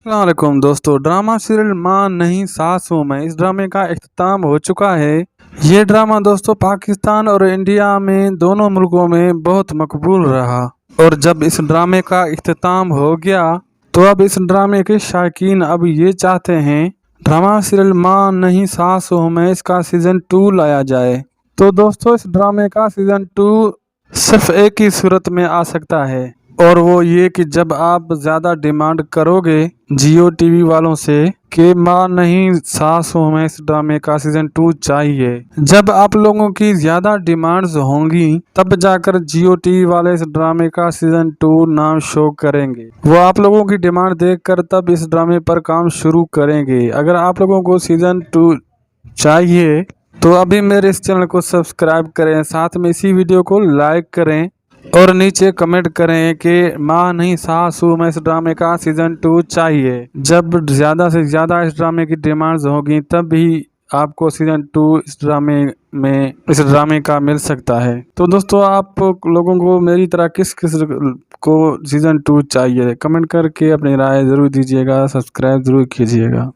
अस्सलामुअलैकुम दोस्तों, drama serial माँ नहीं सास हूँ मैं इस ड्रामे का इख्तिताम हो चुका है। ये ड्रामा दोस्तों पाकिस्तान और इंडिया में दोनों मुल्कों में बहुत मकबूल रहा। और जब इस ड्रामे का इख्तिताम हो गया तो अब इस ड्रामे के शायकीन अब ये चाहते हैं ड्रामा सीरियल माँ नहीं सास हूँ मैं इसका सीजन 2 लाया जाए। तो दोस्तों इस ड्रामे का सीजन 2 सिर्फ एक ही सूरत में आ सकता है, और वो ये कि जब आप ज़्यादा डिमांड करोगे जियो टीवी वालों से कि माँ नहीं सास हूँ मैं इस ड्रामे का सीजन 2 चाहिए। जब आप लोगों की ज़्यादा डिमांड्स होंगी तब जाकर जियो टीवी वाले इस ड्रामे का सीजन 2 नाम शो करेंगे। वो आप लोगों की डिमांड देखकर तब इस ड्रामे पर काम शुरू करेंगे। अगर आप लोगों को सीजन 2 चाहिए तो अभी मेरे इस चैनल को सब्सक्राइब करें, साथ में इसी वीडियो को लाइक करें और नीचे कमेंट करें कि माँ नहीं सास हूँ मैं इस ड्रामे का सीजन 2 चाहिए। जब ज़्यादा से ज़्यादा इस ड्रामे की डिमांड्स होगी तब भी आपको सीजन 2 इस ड्रामे का मिल सकता है। तो दोस्तों आप लोगों को मेरी तरह किस किस को सीजन 2 चाहिए, कमेंट करके अपनी राय ज़रूर दीजिएगा, सब्सक्राइब ज़रूर कीजिएगा।